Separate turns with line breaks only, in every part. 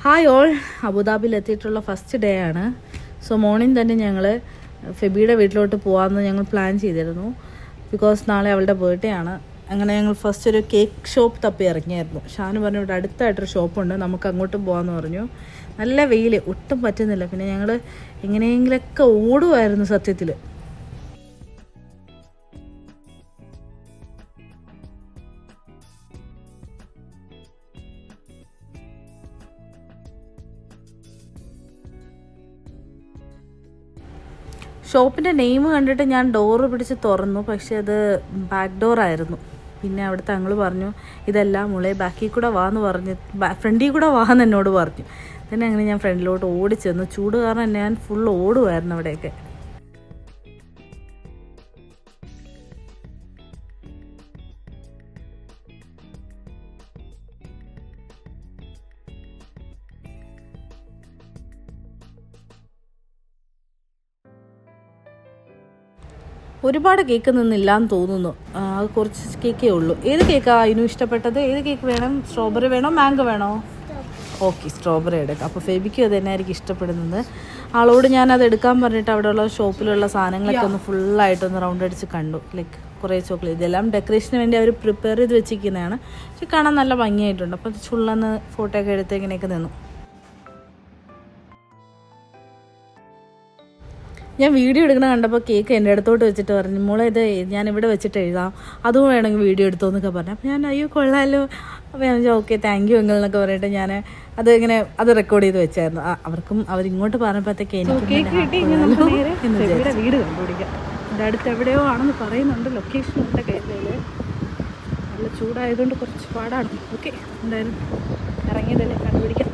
Hi all, അബുദാബിയിലെത്തിയിട്ടുള്ള first day ആണ്. So morning തന്നെ ഞങ്ങൾ ഫെബിയുടെ വീട്ടിലോട്ട് പോകാമെന്ന് ഞങ്ങൾ പ്ലാൻ ചെയ്തിരുന്നു. ബിക്കോസ് നാളെ അവളുടെ ബർത്ത്ഡേ ആണ്. അങ്ങനെ ഞങ്ങൾ ഫസ്റ്റ് ഒരു കേക്ക് ഷോപ്പ് തപ്പി ഇറങ്ങിയായിരുന്നു. ഷാനു പറഞ്ഞു ഇവിടെ അടുത്തായിട്ടൊരു ഷോപ്പുണ്ട്, നമുക്ക് അങ്ങോട്ടും പോകാമെന്ന് പറഞ്ഞു. നല്ല വെയിൽ, ഒട്ടും പറ്റുന്നില്ല. പിന്നെ ഞങ്ങൾ എങ്ങനെയെങ്കിലൊക്കെ ഓടുമായിരുന്നു സത്യത്തിൽ. ഷോപ്പിൻ്റെ നെയിം കണ്ടിട്ട് ഞാൻ ഡോറ് പിടിച്ച് തുറന്നു, പക്ഷേ അത് ബാക്ക് ഡോറായിരുന്നു. പിന്നെ അവിടുത്തെ അങ്കിൾ പറഞ്ഞു ഇതെല്ലാം മുളെ ബാക്കിൽ കൂടെ വാന്ന് പറഞ്ഞ് ഫ്രണ്ടിൽ കൂടെ വാന്ന് എന്നോട് പറഞ്ഞു. പിന്നെ അങ്ങനെ ഞാൻ ഫ്രണ്ടിലോട്ട് ഓടിച്ചെന്നു. ചൂട് കാരണം ഞാൻ ഫുൾ ഓടുമായിരുന്നു അവിടെയൊക്കെ. ഒരുപാട് കേക്ക് നിന്നില്ലാന്ന് തോന്നുന്നു. അത് കുറച്ച് കേക്കേ ഉള്ളൂ. ഏത് കേക്കാണ് അതിനും ഇഷ്ടപ്പെട്ടത്? ഏത് കേക്ക് വേണം? സ്ട്രോബെറി വേണോ മാംഗോ വേണോ? ഓക്കെ, സ്ട്രോബെറി എടുക്കാം. അപ്പോൾ ഫെബിക്കും അത് തന്നെയായിരിക്കും ഇഷ്ടപ്പെടുന്നത്. ആളോട് ഞാനത് എടുക്കാൻ പറഞ്ഞിട്ട് അവിടെയുള്ള ഷോപ്പിലുള്ള സാധനങ്ങളൊക്കെ ഒന്ന് ഫുള്ളായിട്ടൊന്ന് റൗണ്ട് അടിച്ച് കണ്ടു. ലൈക്ക് കുറേ ചോക്ലേറ്റ്, ഇതെല്ലാം ഡെക്കറേഷന് വേണ്ടി അവർ പ്രിപ്പയർ ചെയ്ത് വെച്ചിരിക്കുന്നതാണ്. പക്ഷെ കാണാൻ നല്ല ഭംഗിയായിട്ടുണ്ട്. അപ്പോൾ ചുള്ളന്ന് ഫോട്ടോ ഒക്കെ എടുത്ത് ഇങ്ങനെയൊക്കെ നിന്നു. ഞാൻ വീഡിയോ എടുക്കണം കണ്ടപ്പോൾ കേക്ക് എൻ്റെ അടുത്തോട്ട് വെച്ചിട്ട് പറഞ്ഞു മോളെ ഇത് ഞാനിവിടെ വെച്ചിട്ട് എഴുതാം, അതും വേണമെങ്കിൽ വീഡിയോ എടുത്തോന്നൊക്കെ പറഞ്ഞു. അപ്പോൾ ഞാൻ അയ്യോ കൊള്ളാമല്ലോ. അപ്പോൾ ഞാൻ ചോദിച്ചു ഓക്കെ താങ്ക് യു അങ്കിൾ എന്നൊക്കെ പറഞ്ഞിട്ട് ഞാൻ അത് ഇങ്ങനെ അത് റെക്കോർഡ് ചെയ്ത് വെച്ചായിരുന്നു. അവർക്കും അവരിങ്ങോട്ട് പറഞ്ഞപ്പോഴത്തേക്ക് എനിക്ക് വീട് കണ്ടുപിടിക്കാം. എൻ്റെ അടുത്ത് എവിടെയോ ആണെന്ന് പറയുന്നുണ്ട്. ലൊക്കേഷൻ ഉണ്ട് കയ്യിൽ. നല്ല ചൂടായതുകൊണ്ട് കുറച്ച് പാടാണ്. ഓക്കെ, എന്തായാലും ഇറങ്ങിയതല്ലേ, കണ്ടുപിടിക്കാം.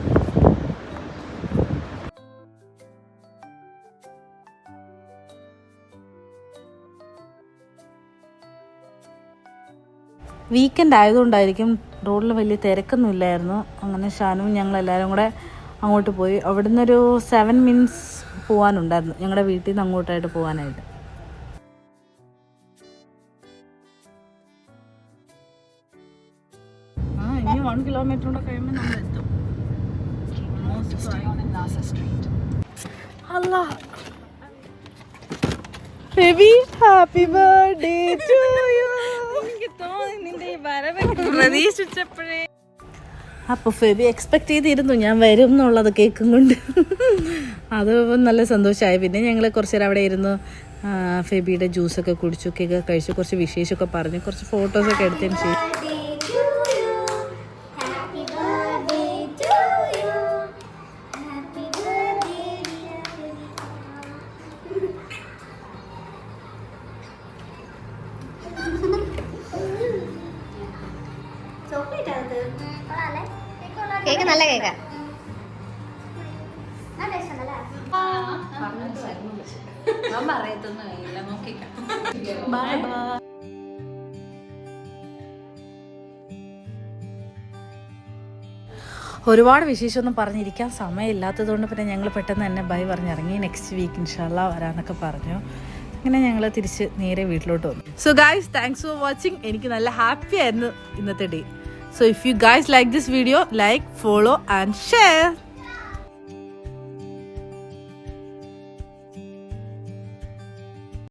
വീക്കെൻഡ് ആയതുകൊണ്ടായിരിക്കും റോഡിൽ വലിയ തിരക്കൊന്നുമില്ലായിരുന്നു. അങ്ങനെ ഷാനും ഞങ്ങളെല്ലാവരും കൂടെ അങ്ങോട്ട് പോയി. അവിടെ നിന്നൊരു 7 minutes പോകാനുണ്ടായിരുന്നു ഞങ്ങളുടെ വീട്ടിൽ നിന്ന് അങ്ങോട്ടായിട്ട് പോകാനായിട്ട്. ഇനി 1 kilometer കൂടെ കഴിയുമ്പോൾ നമ്മൾ എത്തും. അല്ലാ baby, happy birthday to you. അപ്പോൾ ഫെബി എക്സ്പെക്ട് ചെയ്തിരുന്നു ഞാൻ വരും എന്നുള്ളത് കേക്കും കൊണ്ട്. അത് നല്ല സന്തോഷമായി. പിന്നെ ഞങ്ങൾ കുറച്ച് നേരം അവിടെ ഇരുന്നു ഫെബിയുടെ ജ്യൂസൊക്കെ കുടിച്ചു, കേക്ക് കഴിച്ചു, കുറച്ച് വിശേഷമൊക്കെ പറഞ്ഞു, കുറച്ച് ഫോട്ടോസൊക്കെ എടുത്തതിന് ശേഷം
കേക്ക് നല്ല കേക്കാ.
ഒരുപാട് വിശേഷമൊന്നും പറഞ്ഞിരിക്കാൻ സമയമില്ലാത്തതുകൊണ്ട് പിന്നെ ഞങ്ങൾ പെട്ടെന്ന് തന്നെ ബൈ പറഞ്ഞിറങ്ങി. നെക്സ്റ്റ് വീക്ക് ഇൻഷാല്ലാ വരാമെന്നൊക്കെ പറഞ്ഞു. അങ്ങനെ ഞങ്ങൾ തിരിച്ച് നേരെ വീട്ടിലോട്ട് വന്നു. So guys, thanks for watching. എനിക്ക് നല്ല ഹാപ്പി ആയിരുന്നു ഇന്നത്തെ day. So if you guys like this video, like, follow and share.